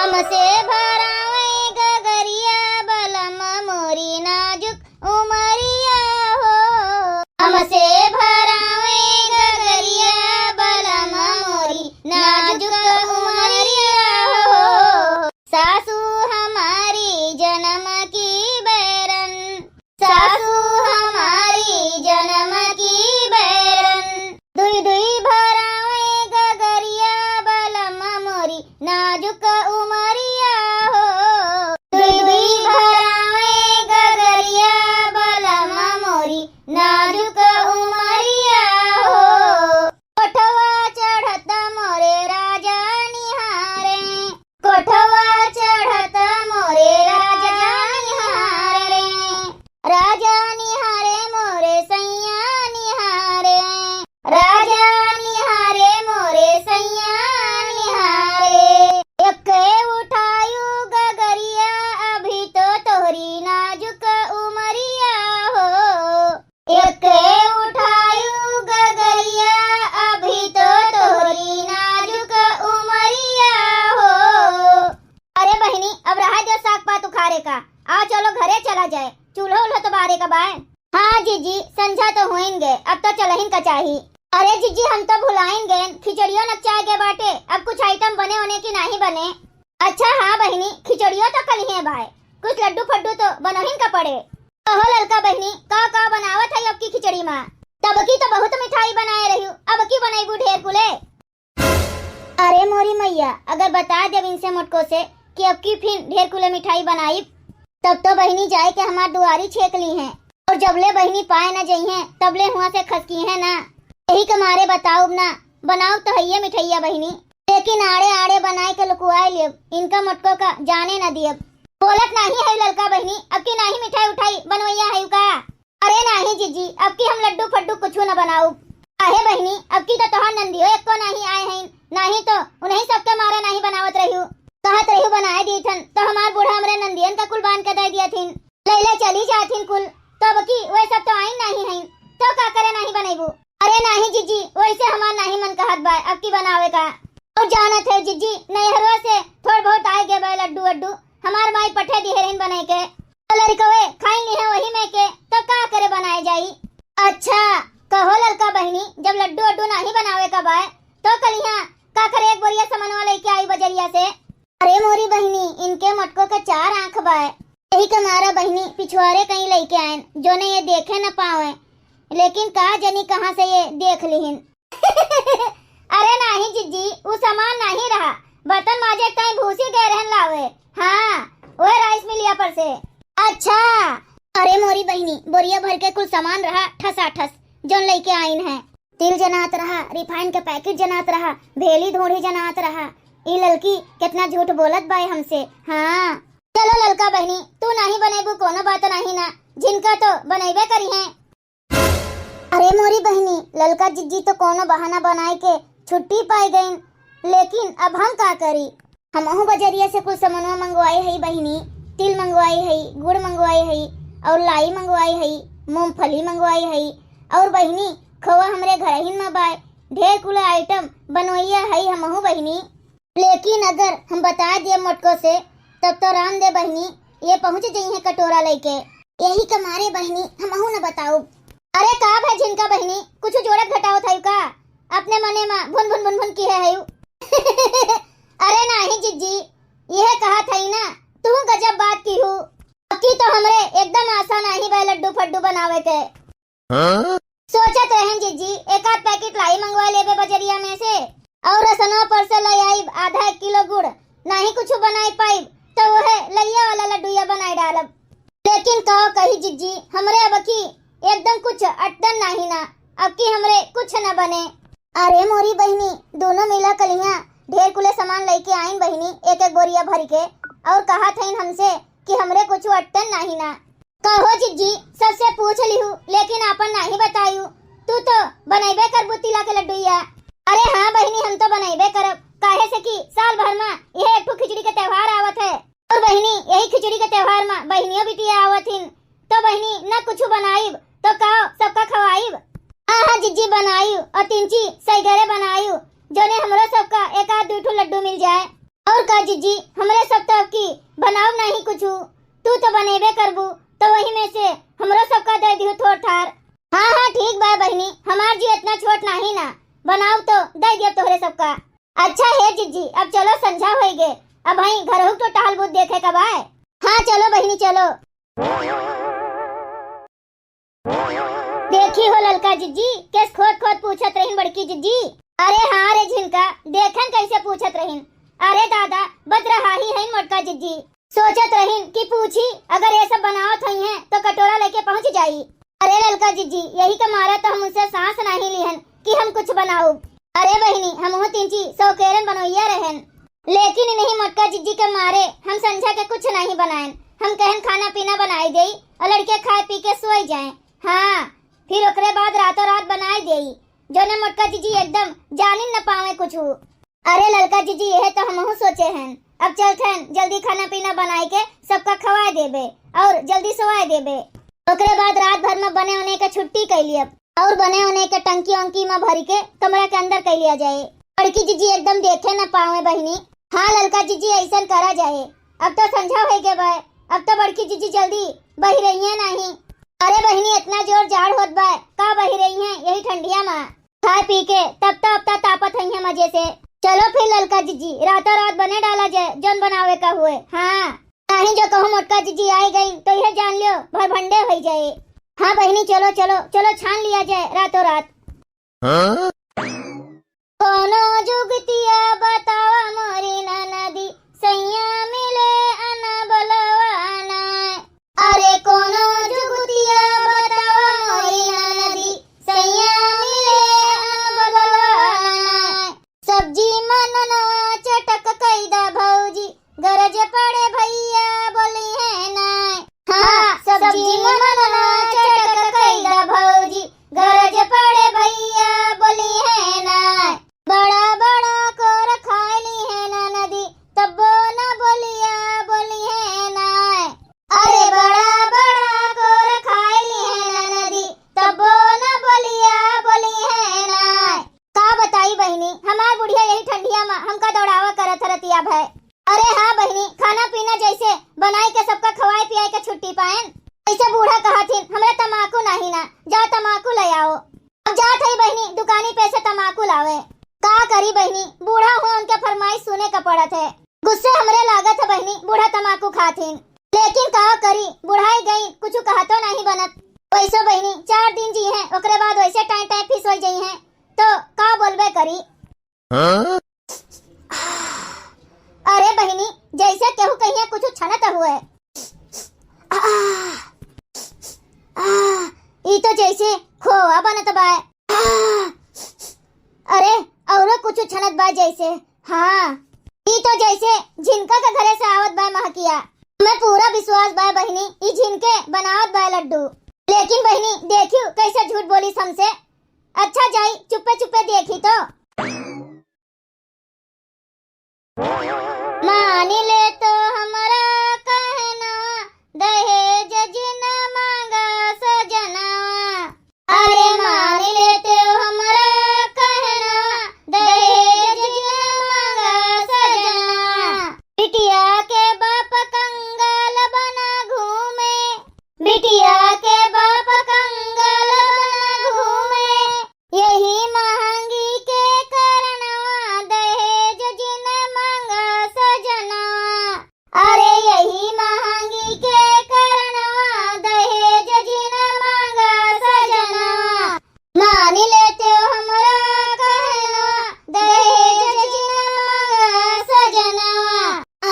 हमसे भरावे गगरिया बलम मोरी नाजुक उमरिया हो। हमसे भरावे गगरिया बलम मोरी नाजुक उमरिया हो। सासू हमारी जन्म की बैरन, सासू हमारी जन्म की बैरन। दुई दुई भरावे गगरिया बलम मोरी नाजुक उमरिया हो। दुई दुई भरावे गगरिया बलम मोरी नाजुक उमरिया हो। कोठवा चढ़त मोरे राजा निहारे, कोठवा चढ़त मोरे राजा निहारे। राजा निहारे मोरे सैया निहारे, राजा निहारे मोरे सैया निहारे। एके उठायू गगरिया अभी तो तोहरी नाजुक उमरिया हो। एके उठायू गगरिया अभी तो तोहरी नाजुक उमरिया हो। अरे बहनी, अब रहा जो साग पात उखाड़े का, आओ चलो घरे चला जाए, चूल्हा उल्हा तो बारे का बाय। हाँ जीजी, संझा तो होएंगे, अब तो चलहिन का चाही। अरे जीजी, हम तो भुलाएंगे, खिचड़ियों नचाए के बाटे, अब कुछ आइटम बने होने की नहीं बने। अच्छा हाँ बहनी, खिचड़ियों तो कल ही है भाई, कुछ लड्डू फड्डू तो बनहिन का पड़े। कहो ललका बहनी, का बनावत है अब की खिचड़ी माँ? तब की तो बहुत मिठाई बनाए रही, अब की बनाई ढेर कुले। अरे मोरी मैया, अगर बता दे इनसे मुटको से कि अब की फिर ढेर कुले मिठाई बनाई, तब तो बहनी जाए के हमार दुआरी छेक ली हैं, और जबले बहनी पाए न जई हैं तबले हुआ से खसकी हैं ना। यही के मारे बताओ ना, बनाओ तो है मिठाइया बहनी, लेकिन आड़े आड़े बनाए के लुकुआए लियब, इनका मुटको का जाने न दियब। बोलत नहीं है ललका बहनी, अब की नहीं मिठाई उठाई बनवैया है का? अरे नहीं जीजी, अब की हम लड्डू फड्डू कुछ न बनाऊ। आहे बहनी, अब की तो तोहर नंदियो एक को नहीं आए हैं, नहीं तो उन्हीं सबके मारे नहीं बनावत रही, कहत रही बनाए दी थन, तो हमार बूढ़ा हमरे नंदियन का कुल बांध के दे दिया थिन, लैले चली जाथिन कुल, तब की वे सब तो आई नहीं हैं, तो का करे नहीं बनेबू। अरे नहीं जीजी, वैसे हमार नहीं मन कहत बा अब की बनावे का। और जानत है जीजी, नैहरवा से थोड़ बहुत आए गे बा लड्डू वड्डू, हमार माई पठे दिहरिन बने के, लड़कवे खाई नहीं है वही में के, तो का करे बनाए जाई। अच्छा कहो ललका बहनी, जब लड्डू वड्डू नहीं बनावे का बा, तो कलिया का करे एक बोरिया सामानवा लेके आई बजरिया से। अरे मोरी बहनी, इनके मटको के 4 आंख बाय, यही के मारा बहनी पिछुआरे कहीं लेके आए, जो ने ये देखे न पावे, लेकिन का जनी कहाँ से ये देख लिहिन। अरे नहीं जीजी, वो सामान नहीं रहा, बर्तन माजे कहीं भूसी गए रहन लावे। हाँ वो राइस मिलिया पर से। अच्छा अरे मोरी बहनी, बोरिया भर के कुल सामान रहा ठसा ठस, जोन लेके आइन है, तिल जनात रहा, रिफाइन के पैकेट जनात रहा, भेली धोड़ी जनात रहा। ई ललकी कितना झूठ बोलत बाई हमसे। हाँ चलो ललका बहनी, तू नहीं बनेबू कोनो बात नहीं ना, जिनका तो बनेबे करी है। अरे मोरी बहनी, ललका जिज्जी तो कोनो बहाना बनाए के छुट्टी पाई गईन, लेकिन अब हम का करी? हमहू बजरिया से कुछ सामानवा मंगवाई है बहनी, तिल मंगवाई है, गुड़ मंगवाई है, और लाई मंगवाई है, मूंगफली मंगवाई है, और बहनी खोआ हमरे घर ही में बाय, ढेर कुल आइटम बनवैया है हमहू बहनी। लेकिन अगर हम बता दिए मुटको से, तब तो राम दे बहनी ये पहुँच जाई है कटोरा लेके, यही के मारे बहनी हमहू न बताऊ। अरे का भाई झिनका बहनी, कुछ जोड़त घटाओ था का? अपने मने में भुन भुन भुन भुन की है। अरे नहीं जीजी, यह कहा था ना, तू गजब बात की हूँ, की तो हमरे एकदम आसान नहीं बा लड्डू फड्डू बनावे के। सोचत रहें जीजी, एक आध पैकेट लाई मंगवा लेबे बजरिया में से, और रसनवा पर से ले आई आधा 1 किलो गुड़, नहीं कुछ बनाई पाई तो वह लइया वाला लड्डूया बनाई डालब। लेकिन कहो कही जीजी, हमरे अब की एकदम कुछ अटन नहीं ना, अब की हमरे कुछ न बने। अरे मोरी बहनी, दोनों मिला कलिया ढेर कुले सामान लेके आइन बहनी, एक एक बोरिया भर के, और कहा था हमसे कि हमरे कुछ अटन नहीं ना। कहो जीजी, सबसे पूछ लिहू, लेकिन आपन नहीं बतायू, तू तो बनेबे कर बुतिला के लड्डूया। अरे हाँ बहनी, हम तो बनेबे करब, काहे से कि साल भर में यह एक खिचड़ी के त्योहार आवत है, और बहनी यही खिचड़ी के त्योहार में बहनियों बिटिया आवथिन, तो बहनी न कुछ बनाईब तो कहो सबका खवाईब। हाँ हाँ जीजी बनायू, और 3 सही घरे बनायू, जोने हमरो सबका एक आध 2 लड्डू मिल जाए। और और का जीजी हमरे सब तक की बनाव नहीं कुछ तू तो बनेबे करबू तो वही में से हमरो सबका दे दियो थोड़ थार। हाँ हाँ ठीक बा बहनी हमार जी इतना छोट नहीं ना बनाव तो दे दियो तोहरे सबका। अच्छा है जीजी अब चलो संझा होई गे अब भाई घर हो तो टहल बुद देखे कब आए। हाँ चलो बहनी चलो। देखी हो ललका जीजी किस खोद खोद पूछत रहीन बड़की जीजी। अरे हाँ रे झिनका देखन कैसे पूछत रहीन। अरे दादा बच रहा ही है मोटका जीजी सोचत रहीन कि पूछी अगर ये सब बनावत हई हैं तो कटोरा लेके पहुंच जाई। अरे ललका जीजी यही का मारा तो हम उनसे सांस नहीं लिहन कि हम कुछ बनाऊ। अरे बहनी हम तीनची सौकेरन बनोइया रहन लेकिन नहीं मोटका जीजी के मारे हम संझा के कुछ नहीं बनाएन। हम कहन खाना पीना बनाई देई और लड़के खाए पी के सोई जाएं। हाँ फिर ओकरे बाद रातों रात बनाई देई जो ने मोटका जीजी एकदम जानिन न पावे कुछ। अरे ललका जीजी यह तो हमहू सोचे हैं अब चलथन जल्दी खाना पीना बनाए के सबका खवाए देबे और जल्दी सोवाए देबे। ओकरे बाद रात भर में बने होने के छुट्टी कर लिया और बने होने के टंकी वंकी में भरी के कमरा के अंदर कर लिया जाए। बड़की जीजी एकदम देखे न पावे बहनी। हाँ ललका जीजी ऐसा करा जाए अब तो संझा हो गए बाय अब तो बड़की जीजी जल्दी बही रही है नहीं। अरे बहनी इतना जोर जाड़ होत बाय का बही रही है यही ठंडिया में खाए पी के तब तो अब तक तापत है मजे से। चलो फिर ललका जीजी रातों रात बने डाला जाए जौन बनावे का हुए। हाँ नहीं जो कहो मोटका जीजी आई गई तो यह जान लियो भर भंडे हो जाए। हाँ बहनी चलो चलो चलो छान लिया जाए रातों रात। हाँ? कोनो जुगतिया बतावा मोरी नदी सैया मिले अना बलवाना। अरे कोनो जुगतिया बतावा मोरी नदी सैया मिले अना बलवाना। सब्जी मनना चटक कैदा भौजी गरज पड़े भैया बोली है ना। हाँ सब्जी मनना चटक कैदा भौजी गरज पड़े भैया बोली है ना। बड़ा बड़ा कोर खाली है ना नदी तब ना बोलिया बोली है ना। अरे बड़ा बड़ा कोर खाली है ना नदी तब ना बोलिया बोली है ना। का बताई बहनी हमार बुढ़िया यही ठंडिया में हमका दौड़ावा करत रतिया भय। अरे हाँ बहनी खाना पीना जैसे बनाई के सबका खवाए पियाए के छुट्टी पाएन ऐसे बूढ़ा कहा थी हमरा तमाकू नहीं ना जा तमाकू ले आओ। अब जा थई बहनी दुकानी पे से तमाकू लावे। का करी बहनी बूढ़ा हुआ उनके फरमाइश सुने का पड़त है। गुस्से हमरे लागत है बहनी बूढ़ा तमाकू खाथिन लेकिन का करी बुढ़ाई गई कुछ कहा तो नहीं बनत। वैसे बहनी 4 दिन जी हैं ओकरे बाद वैसे टाइम टाइम फिस हो गई हैं तो का बोलबे करी। हाँ? अरे बहनी जैसे केहू कहिया कुछ छनत हुए ई तो जैसे खोआ बनत बा। अरे और कुछ छनत बा जैसे। हाँ ई तो जैसे झिनका के घरे से आवत बा महकिया। मैं पूरा विश्वास बा बहनी ई झिनके बनावत बा लड्डू लेकिन बहनी देखियो कैसे झूठ बोली हमसे। अच्छा जाई चुप्पे चुप्पे देखी तो मान ले तो हमारा कहना दहेज जिन मांगा सजना। अरे मान लेते हो हमारा कहना दहेज जिन मांगा सजना। बिटिया के बाप कंगाल बना घूमे बिटिया के बाप कंगाल बना घूमे यही महंगी के कारणवा दहेज जिन मांगा सजना। अरे यही महंगी के कारणवा दहेज जिन मांगा सजना। मान लेते हो हमारा कहना दहेज जिन मांगा सजना।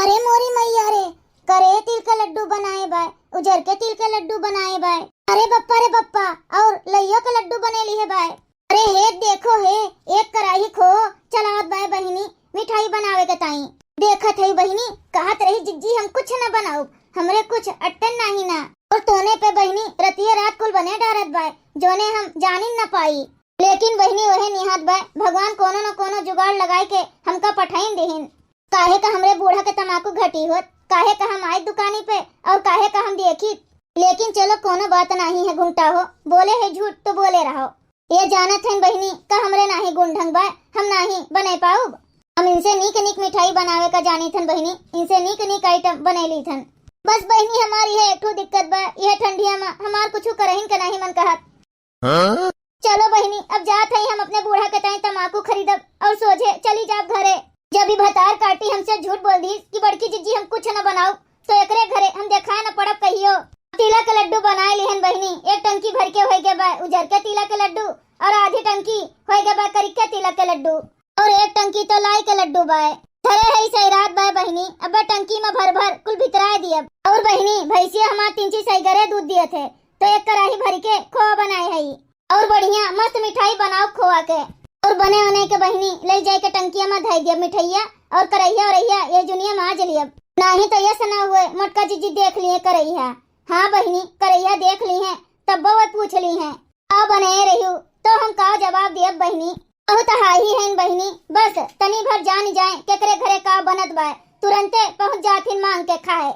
अरे मोरी मैया रे करे तिल का लड्डू बनाए बाय उजर के तिल के लड्डू बनाए बाय। अरे बप्पा और लइयो के लड्डू बने ली है बाय। अरे हे देखो हे एक कढ़ाई खो चलावत बाय बहिनी मिठाई बनावे के ताई। देखत है बहिनी कहत रही जिज्जी हम कुछ न बनाऊ हमरे कुछ अट्टन नहीं ना और तोने पे बहिनी रतिया रात कुल बने डारत बाय जोने हम जानी न पाई। लेकिन बहिनी वहे निहात बाय भगवान कोनो न कोनो जुगाड़ लगाए के हमका पठाइन देहिन। काहे का हमरे बूढ़ा के तमाकू घटी होत काहे का हम आई दुकानी पे और काहे का हम देखी। लेकिन चलो कोनो बात नहीं है घूंटा हो बोले है झूठ तो बोले रहो। ये जानत है बहिनी का हमरे नाही गुण ढंग बा हम नहीं बने पाऊब। हम इनसे नीक नीक मिठाई बनावे का जानी थन बहनी, इनसे नीक नीक आइटम बनैली थन। बस बहनी हमारी है एक ठो दिक्कत बा, यह ठंडिया में हमार कुछ करहिन का नहीं मन कहत। चलो बहनी अब जात है हम अपने बूढ़ा के ताई तमाकू खरीदब और सोझे चली जाब घरे। जब भी भतार काटी हमसे झूठ बोल दी कि बड़की जीजी हम कुछ न बनाऊ तो एकरे घरे हम देखाए न पड़ब कहियो। तिला के लड्डू बनाए लिहन बहनी, एक टंकी भर के होए के बा उजर के तिला के लड्डू और आधी टंकी होए के बा करी के तिला के लड्डू और एक टंकी तो लाई के लड्डू बाय। धरे है सही रात बाय बहनी, अब टंकी में भर भर कुल भितराए दियब। और बहनी भैंसिया हमार 3 सही गरे दूध दिए थे तो एक कढ़ाई भर के खोआ बनाए है और बढ़िया मस्त मिठाई बनाओ खोआ के और बने बने के बहनी ले जाए के टंकिया में धई दियब मिठाइया और करैया और रैया ये जुनिया में आज लियब। नहीं तो ये सना हुए मोटका जीजी देख लिए करैया। हाँ बहनी करैया देख ली है तब वो पूछ ली है आ बने रही तो हम का जवाब दियब बहनी। बहुत हाई है बहनी, बस तनी भर जान जाए केकरे घरे का बनत बा तुरंते पहुंच जाथिन मांग के खाए।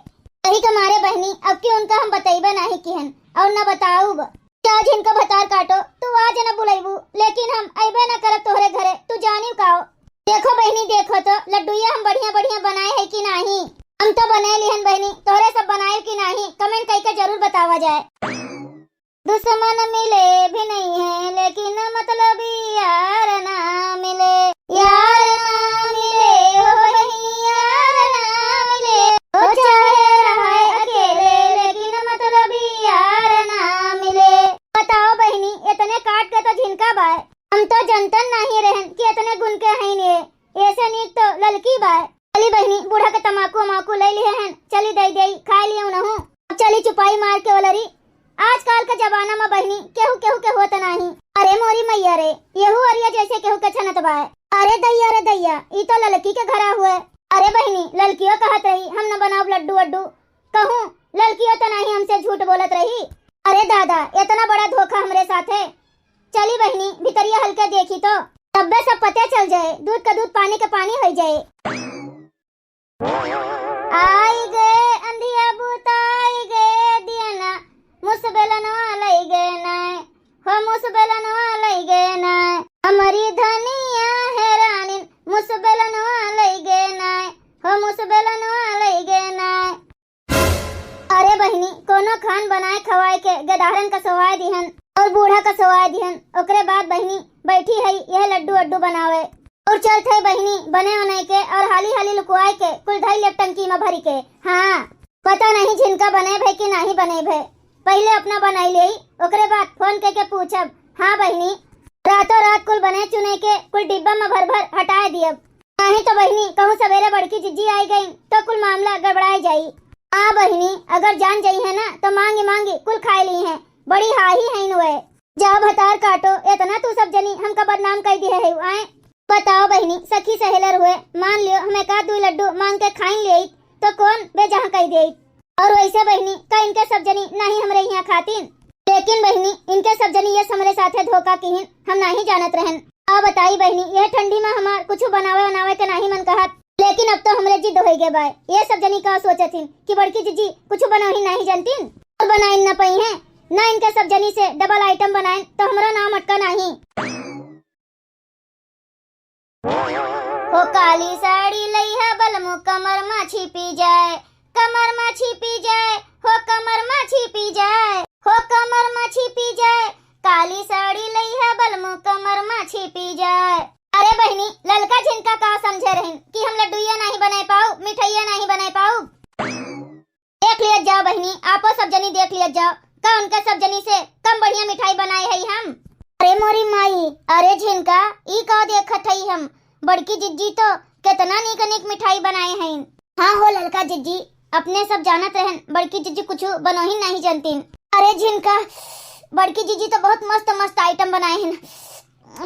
यही के मारे बहनी अब की उनका हम बतैबे नहीं किहन और न बताऊब। क्या जिनका भतार काटो तू आज न बुलाईबू लेकिन हम अबे न करब तोहरे घरे, तू जानी काओ। देखो बहनी देखो तो लड्डूया हम बढ़िया बढ़िया बनाए है कि नहीं। हम तो बने लिहन बहनी, तोहरे सब बनाए कि नहीं कमेंट करके जरूर बतावा जाए। दुश्मन मिले भी नहीं है लेकिन मतलब यार ना मिले, यार ना मिले हो बहनी यार ना मिले, हो चाहे रहे अकेले लेकिन मतलब यार ना मिले। बताओ बहनी इतने काट के तो झिनका बाय, हम तो जनतन नहीं रहन कि इतने गुन के हैं ये ऐसे नीक तो ललकी बाय। चली बहनी बूढ़ा के तमाकू माकू ले लिए हैं, चली दई दई खा लियो न। अब चली चुपाई मार के वलरी। आजकल के जमाना में बहनी केहू केहू के होत नहीं। अरे मोरी मैया रे येहू अरिया जैसे केहू के छनत बाय। अरे दैया ई तो ललकी के घरा हुए। अरे बहनी ललकियों कहत रही हम न बनाओ लड्डू वड्डू, कहूँ ललकियों तो नहीं हमसे झूठ बोलत रही। अरे दादा इतना बड़ा धोखा हमरे साथ है। चली बहनी भितरिया हल्के देखी तो तब्बे सब पते चल जाए, दूध का दूध पानी का पानी हो जाए। आई गए अंधिया बुताई गए दियाना मुसबेलनवा लई गए नाय, हो मुसबेलनवा लई गए नाय, हमारी धनिया है रानी मुसबेलनवा लई गए नाय, हो मुसबेलनवा लई गए नाय। अरे बहनी कोनो खान बनाए खवाए के गदारन का सवाय दिहन और बूढ़ा का सवाय दिहन, ओकरे बाद बहनी बैठी है यह लड्डू वड्डू बनावे और चल थे बहनी बने बनाए के और हाली हाली लुकवाए के कुल धई ले टंकी में भरी के। हाँ पता नहीं झिनका बने भे कि नहीं बने भे, पहले अपना बनाई ले ओकरे बाद फोन करके पूछब। हाँ बहनी रातों रात कुल बने चुने के कुल डिब्बा में भर भर हटाए दियब, नहीं तो बहनी कहूँ सवेरे बड़की जीजी आई गई तो कुल मामला गड़बड़ाई जाई। हाँ बहनी अगर जान जाई है ना तो मांगी मांगी कुल खाए ली है, बड़ी हाही है नुए। जाओ भतार काटो इतना तू सब जनी हमका बदनाम कर दिए है आए। बताओ बहनी सखी सहेलर हुए मान लियो हमें का 2 लड्डू मांग के खाई ले तो कौन बेजहाँ कह दे। और वैसे बहनी का इनके सब जनी नहीं हमरे यहाँ खातिन, लेकिन बहनी इनके सब जनी ये हमरे साथे धोखा किहिन हम नहीं जानत रहन। आ बताई बहनी यह ठंडी में हमार कुछ बनावे के नहीं मन कहत, लेकिन अब तो हमरे जिद हो गए बाय। ये सब जनी का सोचथिन कि बड़की जीजी कुछ बनाही नहीं जानतीन और बनाई न पई है ना इनके सब जनी से डबल आइटम बनाए तो हमरा नाम अटका नहीं। हो काली साड़ी लइहा बलमु कमर में छिपी जाए, कमर में छिपी जाए, हो कमर में छिपी जाए, हो कमर में छिपी जाए, काली साड़ी लइहा बलमु कमर में छिपी जाए। अरे बहनी ललका झिनका का समझे रहन कि हम लड्डूया नहीं बना पाऊ मिठाइया नहीं बना पाऊ। देख लिया जाओ बहनी आपो सब जनी देख लिया जाओ का उनका सब जनी से कम बढ़िया मिठाई बनाए है हम। अरे मोरी माई अरे झिनका ई का देखत है हम, बड़की जिज्जी तो कितना नीक नीक मिठाई बनाए हैं। हाँ हो ललका जिज्जी अपने सब जानत रहन बड़की जिज्जी कुछ बनो ही नहीं जानतीन। अरे झिनका बड़की जिज्जी तो बहुत मस्त मस्त आइटम बनाए हैं,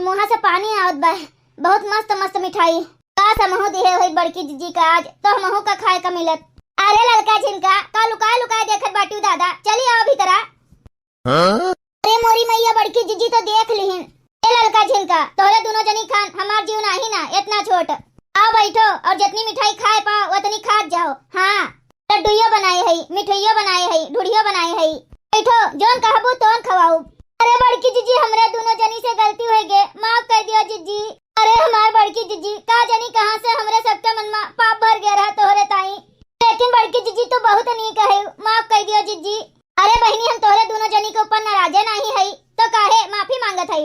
मुँह से पानी आवत बा। बहुत मस्त मस्त मिठाई का समूह दिए हुई बड़की जिज्जी का आज तो हमहू का खाए का मिलत। अरे ललका झिनका का लुकाए लुकाए देखत बाटू दादा चली आओ भीतरा। अरे मोरी मैया बड़की जिज्जी तो देख लिहिन। ए ललका झिनका तोरे दोनों जनी खान हमार जीव नहीं ना इतना छोट, आओ बैठो और जितनी मिठाई खाए पाओ उतनी खा जाओ। हाँ लड्डूयो बनाए है मिठाइयो बनाए है ढूढ़ियो बनाए है, बैठो जोन कहबो तोन खवाऊ। अरे बड़की जिज्जी हमरे दोनों जनी से गलती हो गए माफ कर दियो जिज्जी। अरे हमार बड़की जीजी का जानी कहाँ से हमरे सबके मन में पाप भर गया रहा तोहरे ताई। लेकिन बड़की जीजी तो बहुत नीक है, माफ कर दियो जीजी। अरे बहनी हम तोहरे दोनों जनी के ऊपर नाराजे नहीं है तो काहे माफी मांगत है।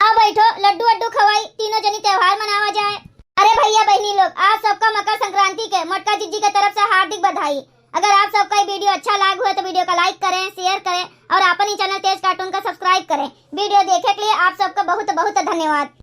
आ बैठो लड्डू वड्डू खवाई, तीनों जनी त्योहार मनावा जाए। अरे भैया बहनी लोग, आप सबका मकर संक्रांति के मटका जीजी की तरफ से हार्दिक बधाई। अगर आप सबका ये वीडियो अच्छा लगा हुआ तो वीडियो को लाइक करें, शेयर करें और अपन ही चैनल तेज कार्टून का सब्सक्राइब करें। वीडियो देखने के लिए आप सबका बहुत बहुत धन्यवाद।